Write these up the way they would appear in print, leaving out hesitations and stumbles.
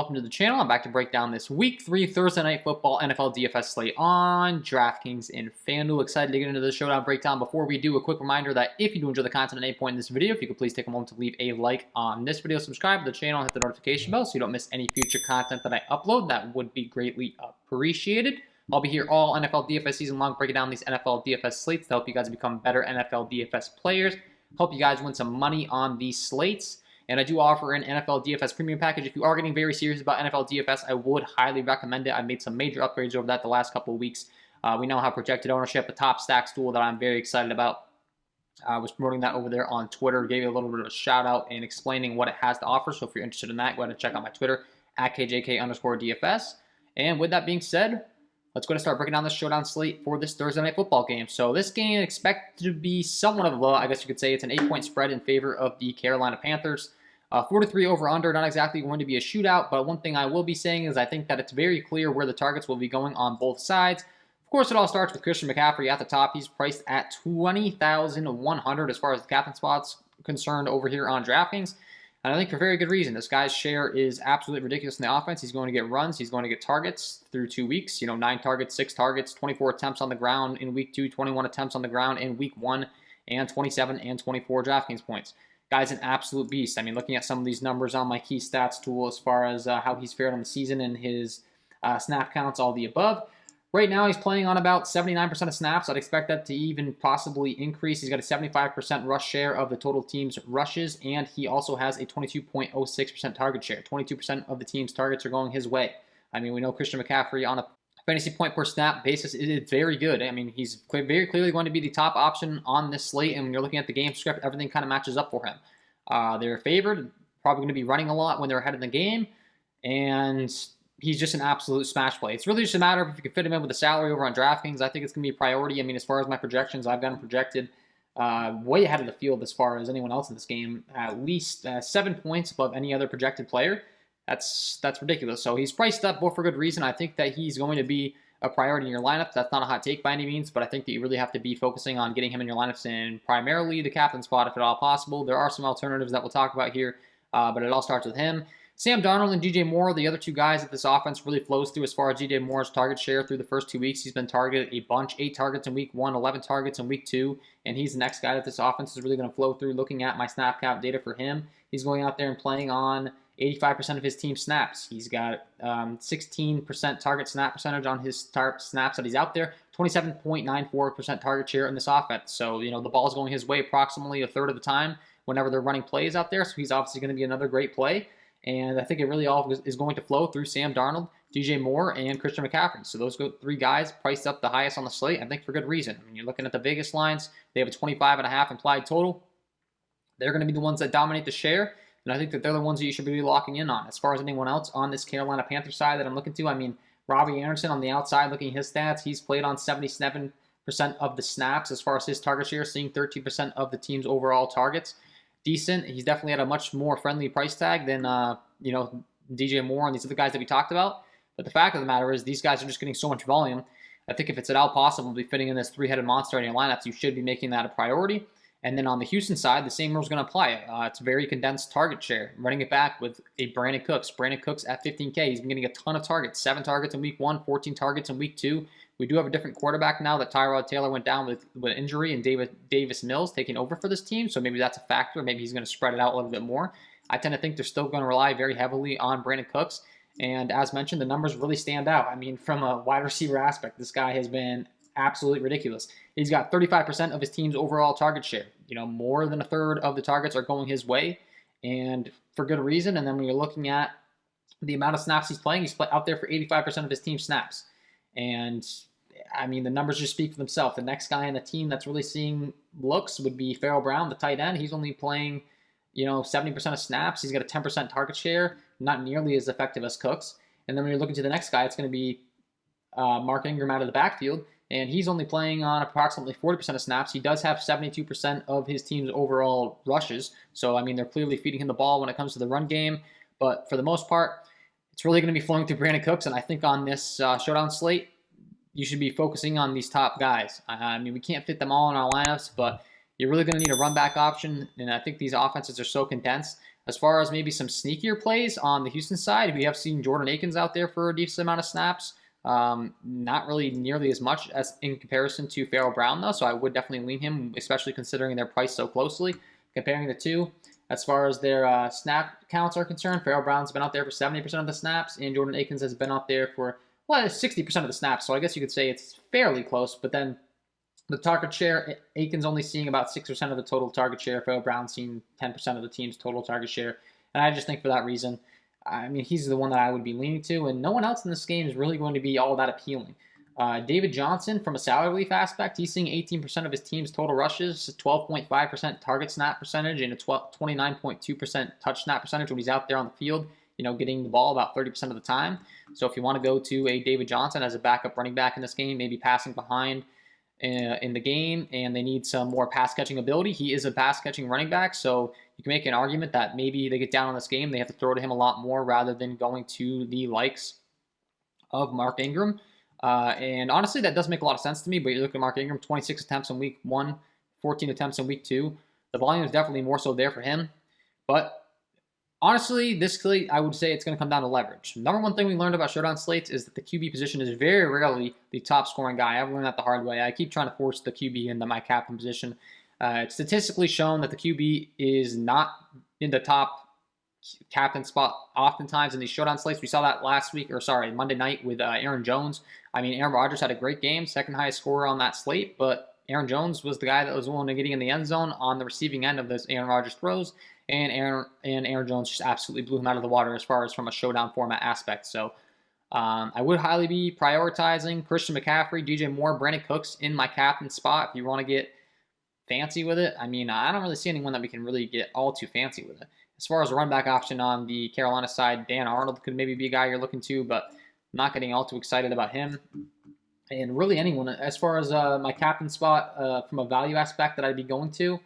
welcome to the channel. I'm back to break down this Week 3 Thursday Night Football NFL DFS slate on Draftkings and Fanduel. Excited to get into the Showdown breakdown. Before we do, a quick reminder that if you do enjoy the content at any point in this video, if you could please take a moment to leave a like on this video, subscribe to the channel, hit the notification bell so you don't miss any future content that I upload. That would be greatly appreciated. I'll be here all NFL DFS season long, breaking down these NFL DFS slates to help you guys become better NFL DFS players. Hope you guys win some money on these slates. And I do offer an NFL DFS premium package. If you are getting very serious about NFL DFS, I would highly recommend it. I've made some major upgrades over that the last couple of weeks. We now have projected ownership, a top stacks tool that I'm very excited about. I was promoting that over there on Twitter, gave you a little bit of a shout out and explaining what it has to offer. So if you're interested in that, go ahead and check out my Twitter at KJK_DFS. And with that being said, let's go ahead and start breaking down the Showdown slate for this Thursday Night Football game. So this game expected to be somewhat of a low. I guess you could say it's an 8-point spread in favor of the Carolina Panthers. 4-3 over-under, not exactly going to be a shootout, but one thing I will be saying is I think that it's very clear where the targets will be going on both sides. Of course, it all starts with Christian McCaffrey at the top. He's priced at $20,100 as far as the captain spot's concerned over here on DraftKings. And I think for very good reason. This guy's share is absolutely ridiculous in the offense. He's going to get runs. He's going to get targets through 2 weeks. 9 targets, 6 targets, 24 attempts on the ground in Week 2, 21 attempts on the ground in Week 1, and 27 and 24 DraftKings points. Guy's an absolute beast. I mean, looking at some of these numbers on my key stats tool as far as how he's fared on the season and his snap counts, all the above. Right now, he's playing on about 79% of snaps. I'd expect that to even possibly increase. He's got a 75% rush share of the total team's rushes, and he also has a 22.06% target share. 22% of the team's targets are going his way. I mean, we know Christian McCaffrey on a fantasy point per snap basis is very good. I mean, he's very clearly going to be the top option on this slate, and when you're looking at the game script, everything kind of matches up for him. They're favored, probably going to be running a lot when they're ahead in the game, and he's just an absolute smash play. It's really just a matter of if you can fit him in with a salary over on DraftKings. I think it's going to be a priority. I mean, as far as my projections, I've got him projected way ahead of the field as far as anyone else in this game, at least 7 points above any other projected player. That's ridiculous. So he's priced up, but for good reason. I think that he's going to be a priority in your lineup. That's not a hot take by any means, but I think that you really have to be focusing on getting him in your lineups and primarily the captain spot if at all possible. There are some alternatives that we'll talk about here, but it all starts with him. Sam Darnold and DJ Moore, the other two guys that this offense really flows through as far as DJ Moore's target share through the first 2 weeks. He's been targeted a bunch, 8 targets in Week 1, 11 targets in Week 2, and he's the next guy that this offense is really going to flow through. Looking at my snap count data for him, he's going out there and playing on 85% of his team snaps. He's got 16% target snap percentage on his snaps that he's out there, 27.94% target share in this offense. So, the ball's going his way approximately a third of the time whenever they're running plays out there. So he's obviously going to be another great play. And I think it really all is going to flow through Sam Darnold, DJ Moore, and Christian McCaffrey. So those 3 guys priced up the highest on the slate, I think for good reason. I mean, you're looking at the Vegas lines. They have a 25.5 implied total. They're going to be the ones that dominate the share. And I think that they're the ones that you should be locking in on. As far as anyone else on this Carolina Panthers side that I'm looking to, I mean, Robbie Anderson on the outside, looking at his stats, he's played on 77% of the snaps as far as his target share, seeing 13% of the team's overall targets. Decent. He's definitely at a much more friendly price tag than, DJ Moore and these other guys that we talked about. But the fact of the matter is these guys are just getting so much volume. I think if it's at all possible to be fitting in this 3-headed monster in your lineups, you should be making that a priority. And then on the Houston side, the same rule is going to apply. It's very condensed target share. Running it back with a Brandon Cooks. Brandon Cooks at 15K. He's been getting a ton of targets. 7 targets in Week 1, 14 targets in Week 2. We do have a different quarterback now that Tyrod Taylor went down with injury and Davis Mills taking over for this team. So maybe that's a factor. Maybe he's going to spread it out a little bit more. I tend to think they're still going to rely very heavily on Brandon Cooks. And as mentioned, the numbers really stand out. I mean, from a wide receiver aspect, this guy has been absolutely ridiculous. He's got 35% of his team's overall target share. More than a third of the targets are going his way, and for good reason. And then when you're looking at the amount of snaps he's playing, he's out there for 85% of his team snaps. And, I mean, the numbers just speak for themselves. The next guy on the team that's really seeing looks would be Farrell Brown, the tight end. He's only playing, 70% of snaps. He's got a 10% target share, not nearly as effective as Cooks. And then when you're looking to the next guy, it's going to be Mark Ingram out of the backfield. And he's only playing on approximately 40% of snaps. He does have 72% of his team's overall rushes. So, I mean, they're clearly feeding him the ball when it comes to the run game. But for the most part, it's really going to be flowing through Brandon Cooks. And I think on this Showdown slate, you should be focusing on these top guys. I mean, we can't fit them all in our lineups, but you're really going to need a run back option. And I think these offenses are so condensed. As far as maybe some sneakier plays on the Houston side, we have seen Jordan Akins out there for a decent amount of snaps. Not really nearly as much as in comparison to Pharaoh Brown, though, so I would definitely lean him, especially considering they're priced so closely, comparing the two. As far as their snap counts are concerned, Pharaoh Brown's been out there for 70% of the snaps, and Jordan Akins has been out there for, well, 60% of the snaps, so I guess you could say it's fairly close, but then the target share, Akins only seeing about 6% of the total target share, Pharaoh Brown seeing 10% of the team's total target share, and I just think for that reason, I mean, he's the one that I would be leaning to, and no one else in this game is really going to be all that appealing. David Johnson, from a salary relief aspect, he's seeing 18% of his team's total rushes, 12.5% target snap percentage, and a 29.2% touch snap percentage when he's out there on the field, getting the ball about 30% of the time. So if you want to go to a David Johnson as a backup running back in this game, maybe passing behind in the game, and they need some more pass-catching ability, he is a pass-catching running back, so you can make an argument that maybe they get down on this game, they have to throw to him a lot more rather than going to the likes of Mark Ingram. And honestly, that does make a lot of sense to me, but you look at Mark Ingram, 26 attempts in week 1, 14 attempts in week 2. The volume is definitely more so there for him. But honestly, this slate, I would say it's going to come down to leverage. Number one thing we learned about Showdown slates is that the QB position is very rarely the top scoring guy. I've learned that the hard way. I keep trying to force the QB into my captain position. It's statistically shown that the QB is not in the top captain spot oftentimes in these Showdown slates. We saw that Monday night with Aaron Jones. I mean, Aaron Rodgers had a great game, second highest scorer on that slate, but Aaron Jones was the guy that was willing to getting in the end zone on the receiving end of those Aaron Rodgers throws, and Aaron Jones just absolutely blew him out of the water as far as from a Showdown format aspect. So I would highly be prioritizing Christian McCaffrey, DJ Moore, Brandon Cooks in my captain spot if you want to get fancy with it. I mean, I don't really see anyone that we can really get all too fancy with it. As far as a run back option on the Carolina side, Dan Arnold could maybe be a guy you're looking to, but I'm not getting all too excited about him. And really anyone, as far as my captain spot from a value aspect that I'd be going to, I'm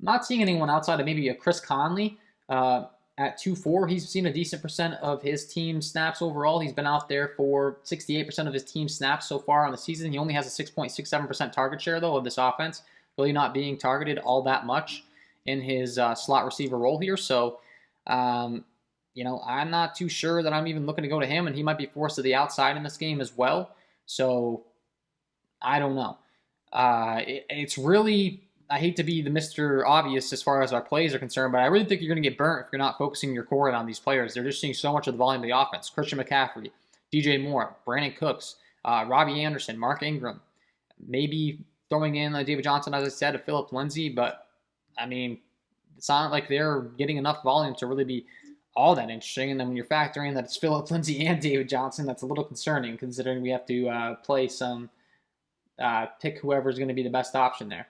not seeing anyone outside of maybe a Chris Conley at 2.4. He's seen a decent percent of his team snaps overall. He's been out there for 68% of his team snaps so far on the season. He only has a 6.67% target share, though, of this offense, really not being targeted all that much in his slot receiver role here. So, I'm not too sure that I'm even looking to go to him, and he might be forced to the outside in this game as well. So, I don't know. It's really, I hate to be the Mr. Obvious as far as our plays are concerned, but I really think you're going to get burnt if you're not focusing your core on these players. They're just seeing so much of the volume of the offense. Christian McCaffrey, DJ Moore, Brandon Cooks, Robbie Anderson, Mark Ingram, maybe throwing in David Johnson, as I said, a Phillip Lindsay, but I mean, it's not like they're getting enough volume to really be all that interesting. And then when you're factoring that it's Phillip Lindsay and David Johnson, that's a little concerning considering we have to play some, pick whoever's going to be the best option there.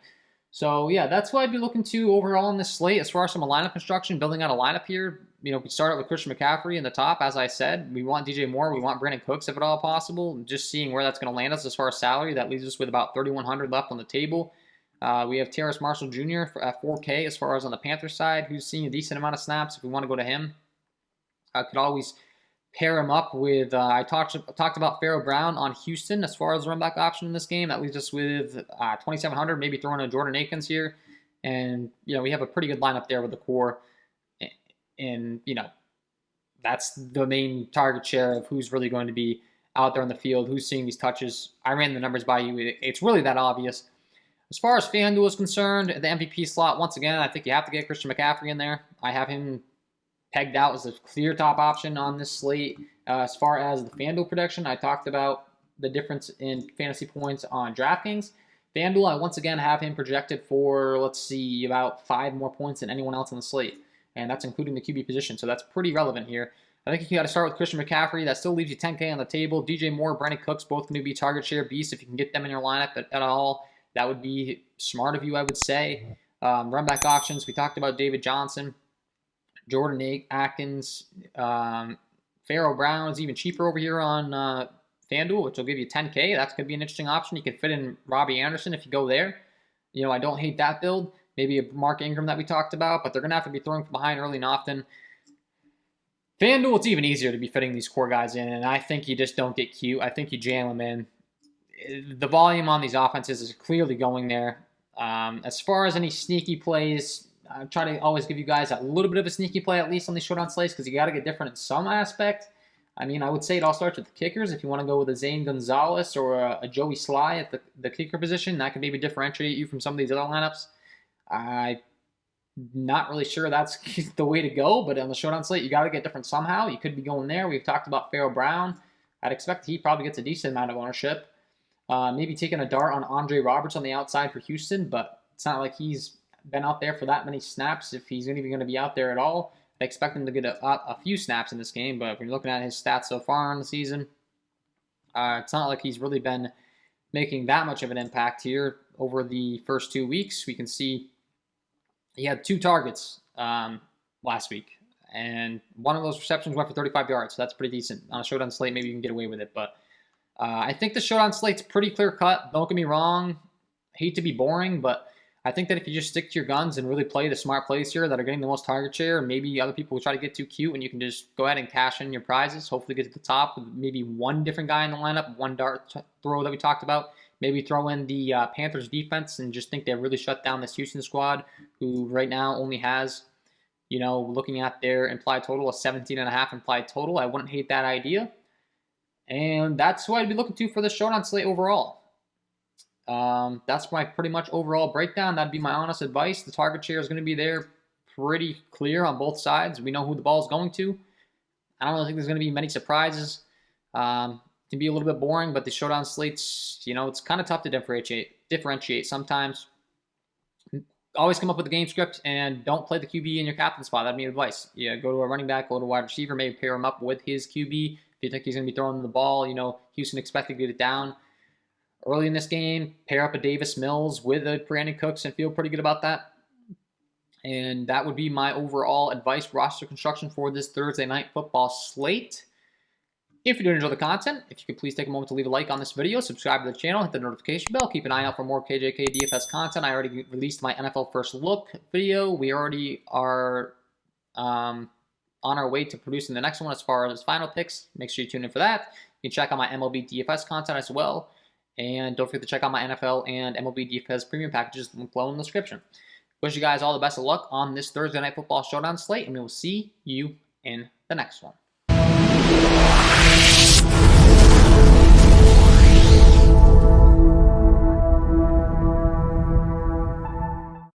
So, yeah, that's what I'd be looking to overall in this slate. As far as from a lineup construction, building out a lineup here, we start out with Christian McCaffrey in the top. As I said, we want DJ Moore. We want Brandon Cooks if at all possible. Just seeing where that's going to land us as far as salary. That leaves us with about $3,100 left on the table. We have Terrace Marshall Jr. At 4K as far as on the Panthers side, who's seeing a decent amount of snaps. If we want to go to him, I could always pair him up with, I talked about Pharaoh Brown on Houston as far as the run back option in this game. That leaves us with 2,700, maybe throwing in Jordan Akins here. And, we have a pretty good lineup there with the core. And, that's the main target share of who's really going to be out there on the field, who's seeing these touches. I ran the numbers by you. It's really that obvious. As far as Fanduel is concerned, the MVP slot, once again, I think you have to get Christian McCaffrey in there. I have him pegged out as a clear top option on this slate. As far as the Fanduel prediction, I talked about the difference in fantasy points on Draftkings. Fanduel, I once again have him projected for, about 5 more points than anyone else on the slate. And that's including the QB position, so that's pretty relevant here. I think you got to start with Christian McCaffrey. That still leaves you 10K on the table. DJ Moore, Brandon Cooks, both going to be target share beasts if you can get them in your lineup at all. That would be smart of you, I would say. Run back options, we talked about David Johnson, Jordan Akins, Pharaoh Brown is even cheaper over here on FanDuel, which will give you 10K. That's going to be an interesting option. You can fit in Robbie Anderson if you go there. I don't hate that build. Maybe a Mark Ingram that we talked about, but they're going to have to be throwing from behind early and often. FanDuel, it's even easier to be fitting these core guys in, and I think you just don't get cute. I think you jam them in. The volume on these offenses is clearly going there. As far as any sneaky plays, I try to always give you guys a little bit of a sneaky play, at least on these showdown slates, because you got to get different in some aspect. I mean, I would say it all starts with the kickers. If you want to go with a Zane Gonzalez or a Joey Sly at the kicker position, that could maybe differentiate you from some of these other lineups. I'm not really sure that's the way to go, but on the showdown slate, you got to get different somehow. You could be going there. We've talked about Pharaoh Brown. I'd expect he probably gets a decent amount of ownership. Maybe taking a dart on Andre Roberts on the outside for Houston, but it's not like he's been out there for that many snaps. If he's even going to be out there at all, I expect him to get a few snaps in this game. But if you're looking at his stats so far in the season, it's not like he's really been making that much of an impact here over the first 2 weeks. We can see he had 2 targets last week, and one of those receptions went for 35 yards. So that's pretty decent. On a showdown slate, maybe you can get away with it, but I think the showdown slate's pretty clear cut. Don't get me wrong. Hate to be boring, but I think that if you just stick to your guns and really play the smart plays here that are getting the most target share, maybe other people will try to get too cute and you can just go ahead and cash in your prizes. Hopefully get to the top with maybe one different guy in the lineup, one dart throw that we talked about. Maybe throw in the Panthers defense and just think they really shut down this Houston squad, who right now only has, looking at their implied total, a 17.5 implied total. I wouldn't hate that idea. And that's who I'd be looking to for the showdown slate overall. That's my pretty much overall breakdown. That'd be my honest advice. The target share is going to be there pretty clear on both sides. We know who the ball is going to. I don't really think there's going to be many surprises. Can be a little bit boring, but the showdown slates, it's kind of tough to differentiate sometimes. Always come up with a game script and don't play the QB in your captain spot. That'd be advice. Yeah, go to a running back, go to a wide receiver, maybe pair him up with his QB. If you think he's going to be throwing the ball, Houston expected to get it down early in this game. Pair up a Davis Mills with a Brandon Cooks and feel pretty good about that. And that would be my overall advice roster construction for this Thursday night football slate. If you do enjoy the content, if you could please take a moment to leave a like on this video, subscribe to the channel, hit the notification bell, keep an eye out for more KJK DFS content. I already released my NFL First Look video. We already are on our way to producing the next one as far as final picks. Make sure you tune in for that. You can check out my MLB DFS content as well. And don't forget to check out my NFL and MLB DFS premium packages linked below in the description. Wish you guys all the best of luck on this Thursday Night Football Showdown slate, and we will see you in the next one.